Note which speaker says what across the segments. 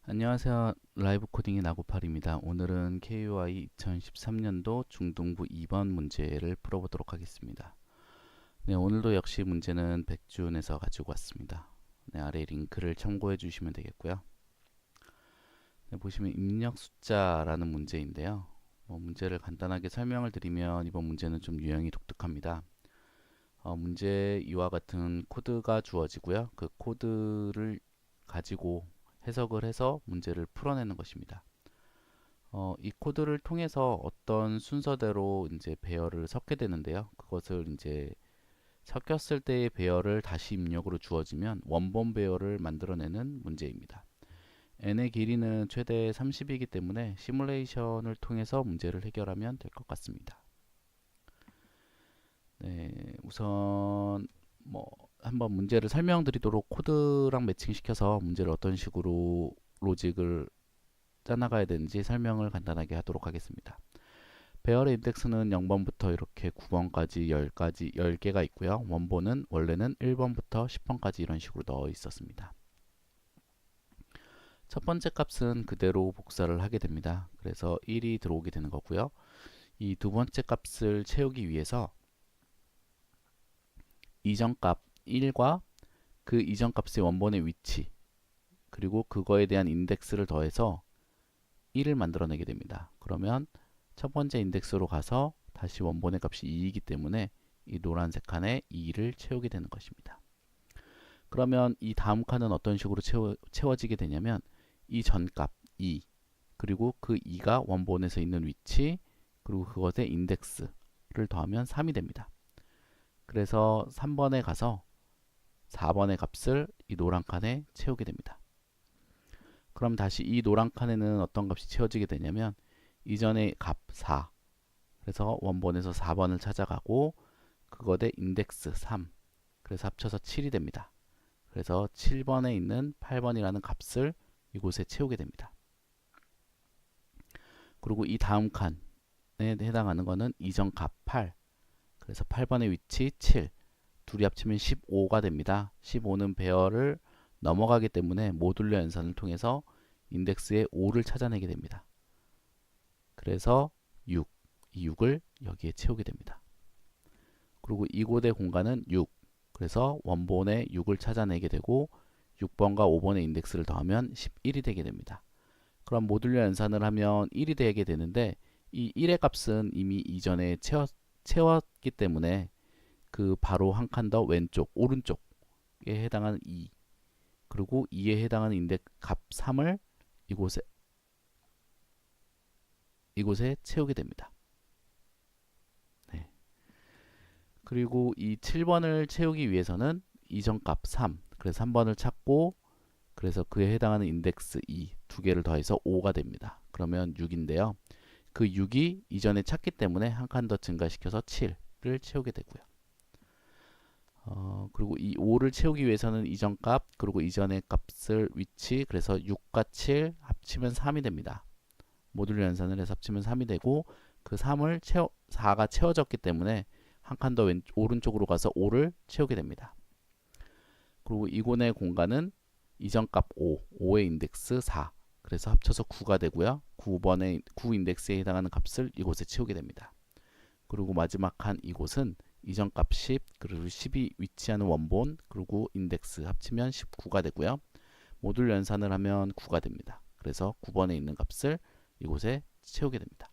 Speaker 1: 안녕하세요. 라이브 코딩의 나고팔입니다. 오늘은 KUI 2013년도 중등부 2번 문제를 풀어보도록 하겠습니다. 네, 오늘도 역시 문제는 백준에서 가지고 왔습니다. 네, 아래 링크를 참고해 주시면 되겠고요. 네, 보시면 입력 숫자라는 문제인데요. 문제를 간단하게 설명을 드리면 이번 문제는 좀 유형이 독특합니다. 문제 이와 같은 코드가 주어지고요. 그 코드를 가지고 해석을 해서 문제를 풀어내는 것입니다. 이 코드를 통해서 어떤 순서대로 이제 배열을 섞게 되는데요. 그것을 이제 섞였을 때의 배열을 다시 입력으로 주어지면 원본 배열을 만들어내는 문제입니다. n의 길이는 최대 30이기 때문에 시뮬레이션을 통해서 문제를 해결하면 될 것 같습니다. 네, 우선 한번 문제를 설명드리도록 코드랑 매칭시켜서 문제를 어떤 식으로 로직을 짜나가야 되는지 설명을 간단하게 하도록 하겠습니다. 배열의 인덱스는 0번부터 이렇게 9번까지 10개가 있고요. 원본은 원래는 1번부터 10번까지 이런 식으로 넣어 있었습니다. 첫 번째 값은 그대로 복사를 하게 됩니다. 그래서 1이 들어오게 되는 거고요. 이 두 번째 값을 채우기 위해서 이전 값 1과 그 이전 값의 원본의 위치 그리고 그거에 대한 인덱스를 더해서 1을 만들어내게 됩니다. 그러면 첫 번째 인덱스로 가서 다시 원본의 값이 2이기 때문에 이 노란색 칸에 2를 채우게 되는 것입니다. 그러면 이 다음 칸은 어떤 식으로 채워지게 되냐면 이 전값 2 그리고 그 2가 원본에서 있는 위치 그리고 그것의 인덱스를 더하면 3이 됩니다. 그래서 3번에 가서 4번의 값을 이 노란 칸에 채우게 됩니다. 그럼 다시 이 노란 칸에는 어떤 값이 채워지게 되냐면 이전의 값 4 그래서 원본에서 4번을 찾아가고 그것의 인덱스 3 그래서 합쳐서 7이 됩니다. 그래서 7번에 있는 8번이라는 값을 이곳에 채우게 됩니다. 그리고 이 다음 칸에 해당하는 것은 이전 값 8 그래서 8번의 위치 7 둘이 합치면 15가 됩니다. 15는 배열을 넘어가기 때문에 모듈러 연산을 통해서 인덱스의 5를 찾아내게 됩니다. 그래서 6, 이 6을 여기에 채우게 됩니다. 그리고 이곳의 공간은 6, 그래서 원본의 6을 찾아내게 되고 6번과 5번의 인덱스를 더하면 11이 되게 됩니다. 그럼 모듈러 연산을 하면 1이 되게 되는데 이 1의 값은 이미 이전에 채웠기 때문에 그 바로 한 칸 더 왼쪽, 오른쪽에 해당하는 2 그리고 2에 해당하는 인덱스 값 3을 이곳에 채우게 됩니다. 네. 그리고 이 7번을 채우기 위해서는 이전 값 3, 그래서 3번을 찾고 그래서 그에 해당하는 인덱스 2, 두 개를 더해서 5가 됩니다. 그러면 6인데요. 그 6이 이전에 찾기 때문에 한 칸 더 증가시켜서 7을 채우게 되고요. 그리고 이 5를 채우기 위해서는 이전 값 그리고 이전의 값을 위치 그래서 6과 7 합치면 3이 됩니다. 모듈러 연산을 해서 합치면 3이 되고 그 3을 4가 채워졌기 때문에 한 칸 더 오른쪽으로 가서 5를 채우게 됩니다. 그리고 이곳의 공간은 이전 값 5, 5의 인덱스 4 그래서 합쳐서 9가 되고요. 9번의 9 인덱스에 해당하는 값을 이곳에 채우게 됩니다. 그리고 마지막 한 이곳은 이전 값 10 그리고 10이 위치하는 원본 그리고 인덱스 합치면 19가 되고요. 모듈 연산을 하면 9가 됩니다. 그래서 9번에 있는 값을 이곳에 채우게 됩니다.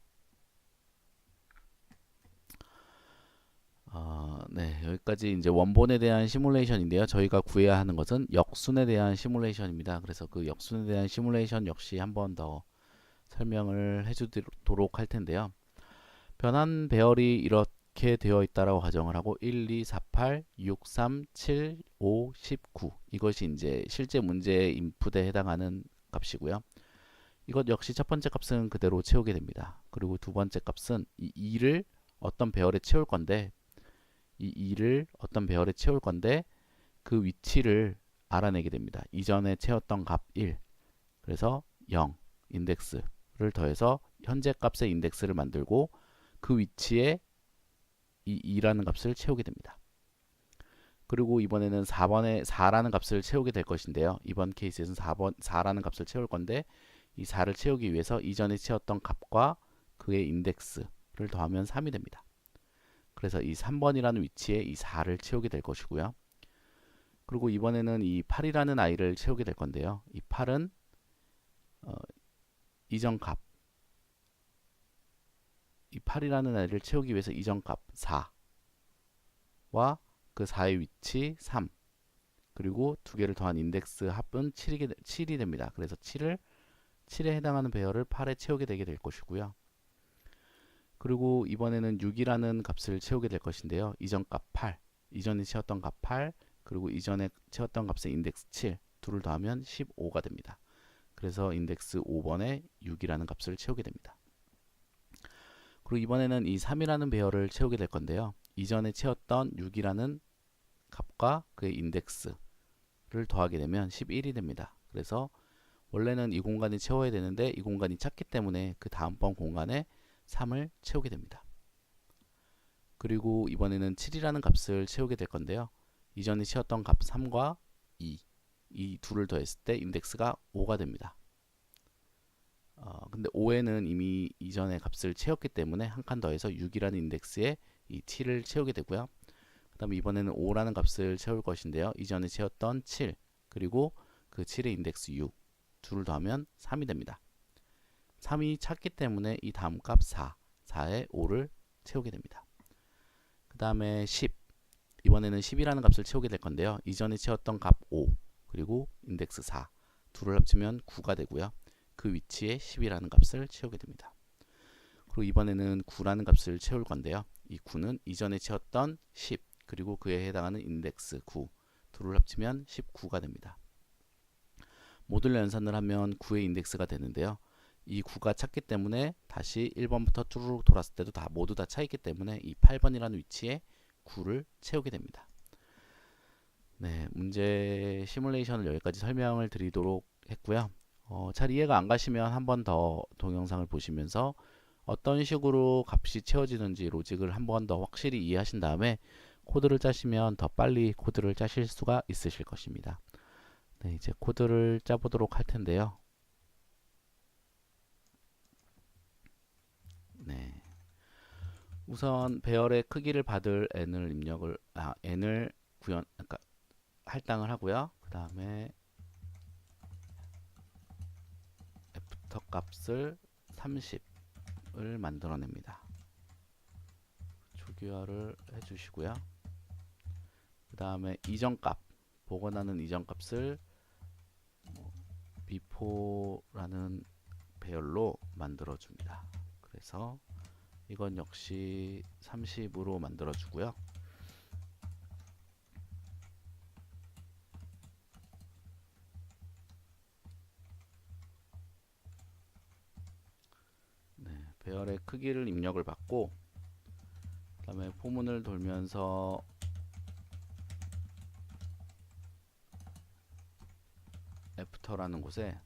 Speaker 1: 네, 여기까지 이제 원본에 대한 시뮬레이션인데요. 저희가 구해야 하는 것은 역순에 대한 시뮬레이션입니다. 그래서 그 역순에 대한 시뮬레이션 역시 한 번 더 설명을 해주도록 할 텐데요. 변환 배열이 이렇게 되어 있다라고 가정을 하고 1, 2, 4, 8, 6, 3, 7, 5, 19 이것이 이제 실제 문제의 인풋에 해당하는 값이고요. 이것 역시 첫 번째 값은 그대로 채우게 됩니다. 그리고 두 번째 값은 이 2를 어떤 배열에 채울 건데 이 2를 어떤 배열에 채울 건데 그 위치를 알아내게 됩니다. 이전에 채웠던 값 1 그래서 0 인덱스를 더해서 현재 값의 인덱스를 만들고 그 위치에 이 2라는 값을 채우게 됩니다. 그리고 이번에는 4번에 4라는 값을 채우게 될 것인데요. 이번 케이스에서는 4라는 값을 채울 건데 이 4를 채우기 위해서 이전에 채웠던 값과 그의 인덱스를 더하면 3이 됩니다. 그래서 이 3번이라는 위치에 이 4를 채우게 될 것이고요. 그리고 이번에는 이 8이라는 아이를 채우게 될 건데요. 이 8은 이전 값, 이 8이라는 아이를 채우기 위해서 이전 값 4와 그 4의 위치 3, 그리고 두 개를 더한 인덱스 합은 7이 됩니다. 그래서 7에 해당하는 배열을 8에 채우게 되게 될 것이고요. 그리고 이번에는 6이라는 값을 채우게 될 것인데요. 이전 값 8, 이전에 채웠던 값 8, 그리고 이전에 채웠던 값의 인덱스 7, 둘을 더하면 15가 됩니다. 그래서 인덱스 5번에 6이라는 값을 채우게 됩니다. 그리고 이번에는 이 3이라는 배열을 채우게 될 건데요. 이전에 채웠던 6이라는 값과 그의 인덱스를 더하게 되면 11이 됩니다. 그래서 원래는 이 공간이 채워야 되는데 이 공간이 작기 때문에 그 다음번 공간에 3을 채우게 됩니다. 그리고 이번에는 7이라는 값을 채우게 될 건데요. 이전에 채웠던 값 3과 2, 이 둘을 더했을 때 인덱스가 5가 됩니다. 근데 5에는 이미 이전의 값을 채웠기 때문에 한 칸 더해서 6이라는 인덱스에 이 t를 채우게 되고요. 그 다음에 이번에는 5라는 값을 채울 것인데요. 이전에 채웠던 7, 그리고 그 7의 인덱스 6, 둘을 더하면 3이 됩니다. 3이 찾기 때문에 이 다음 값 4에 5를 채우게 됩니다. 그 다음에 10, 이번에는 10이라는 값을 채우게 될 건데요. 이전에 채웠던 값 5, 그리고 인덱스 4, 둘을 합치면 9가 되고요. 그 위치에 10이라는 값을 채우게 됩니다. 그리고 이번에는 9라는 값을 채울 건데요. 이 9는 이전에 채웠던 10, 그리고 그에 해당하는 인덱스 9, 둘을 합치면 19가 됩니다. 모듈 연산을 하면 9의 인덱스가 되는데요. 이 9가 찾기 때문에 다시 1번부터 뚜루룩 돌았을 때도 모두 다 차있기 때문에 이 8번이라는 위치에 9를 채우게 됩니다. 네, 문제 시뮬레이션을 여기까지 설명을 드리도록 했고요. 잘 이해가 안 가시면 한 번 더 동영상을 보시면서 어떤 식으로 값이 채워지는지 로직을 한 번 더 확실히 이해하신 다음에 코드를 짜시면 더 빨리 코드를 짜실 수가 있으실 것입니다. 네, 이제 코드를 짜보도록 할 텐데요. 네, 우선 배열의 크기를 받을 n을 그러니까 할당을 하고요. 그 다음에 애프터 값을 30을 만들어냅니다. 초기화를 해주시고요. 그 다음에 이전값, 복원하는 이전값을 before라는 배열로 만들어줍니다. 그래서 이건 역시 30으로 만들어주고요. 네, 배열의 크기를 입력을 받고 그 다음에 포문을 돌면서 애프터라는 곳에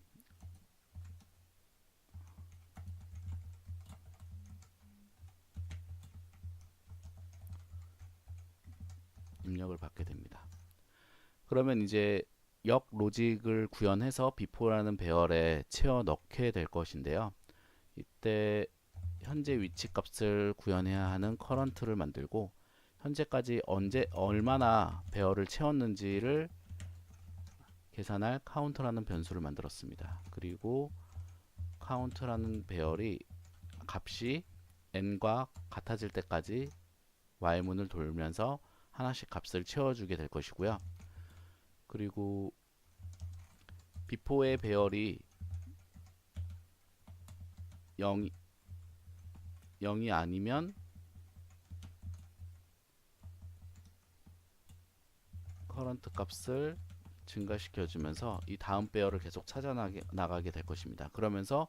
Speaker 1: 입력을 받게 됩니다. 그러면 이제 역 로직을 구현해서 before라는 배열에 채워 넣게 될 것인데요. 이때 현재 위치 값을 구현해야 하는 current를 만들고 현재까지 얼마나 배열을 채웠는지를 계산할 count라는 변수를 만들었습니다. 그리고 count라는 배열이 값이 n과 같아질 때까지 while문을 돌면서 하나씩 값을 채워주게 될 것이고요. 그리고 before의 배열이 0이 아니면 current 값을 증가시켜주면서 이 다음 배열을 계속 찾아나가게 될 것입니다. 그러면서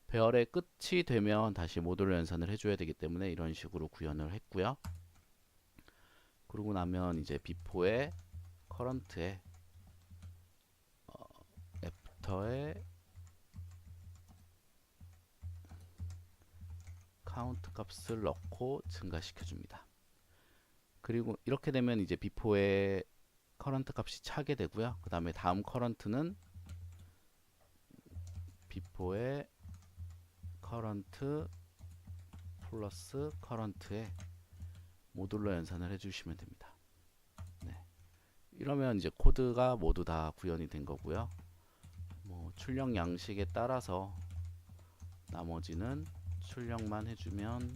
Speaker 1: 배열의 끝이 되면 다시 모듈 연산을 해줘야 되기 때문에 이런 식으로 구현을 했고요. 그러고 나면 이제 before의 current에 after의 count 값을 넣고 증가시켜 줍니다. 그리고 이렇게 되면 이제 before의 커런트 값이 차게 되고요. 그 다음에 다음 커런트는 before의 커런트 플러스 커런트의 모듈러 연산을 해주시면 됩니다. 네. 이러면 이제 코드가 모두 다 구현이 된 거고요. 뭐 출력 양식에 따라서 나머지는 출력만 해주면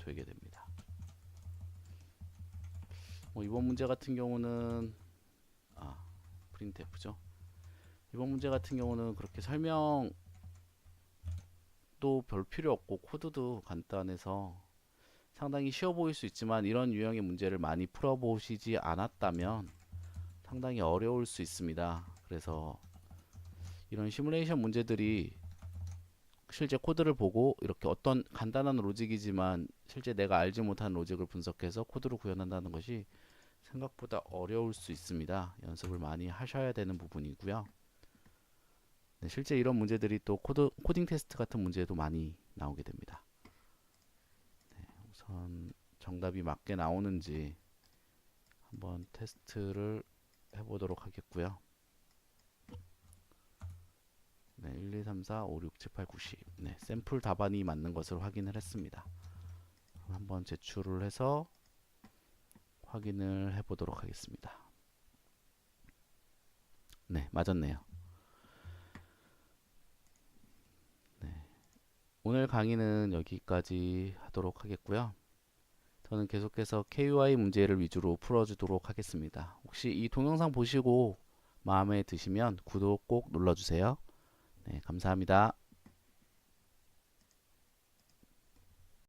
Speaker 1: 되게 됩니다. 뭐 이번 문제 같은 경우는 printf죠. 이번 문제 같은 경우는 그렇게 설명도 별 필요 없고 코드도 간단해서 상당히 쉬워 보일 수 있지만 이런 유형의 문제를 많이 풀어보시지 않았다면 상당히 어려울 수 있습니다. 그래서 이런 시뮬레이션 문제들이 실제 코드를 보고 이렇게 어떤 간단한 로직이지만 실제 내가 알지 못한 로직을 분석해서 코드로 구현한다는 것이 생각보다 어려울 수 있습니다. 연습을 많이 하셔야 되는 부분이고요. 네, 실제 이런 문제들이 또 코딩 테스트 같은 문제도 많이 나오게 됩니다. 네, 우선 정답이 맞게 나오는지 한번 테스트를 해보도록 하겠고요. 네, 1, 2, 3, 4, 5, 6, 7, 8, 9, 10. 네, 샘플 답안이 맞는 것을 확인을 했습니다. 한번 제출을 해서 확인을 해보도록 하겠습니다. 네, 맞았네요. 네, 오늘 강의는 여기까지 하도록 하겠고요. 저는 계속해서 KUI 문제를 위주로 풀어주도록 하겠습니다. 혹시 이 동영상 보시고 마음에 드시면 구독 꼭 눌러주세요. 네, 감사합니다.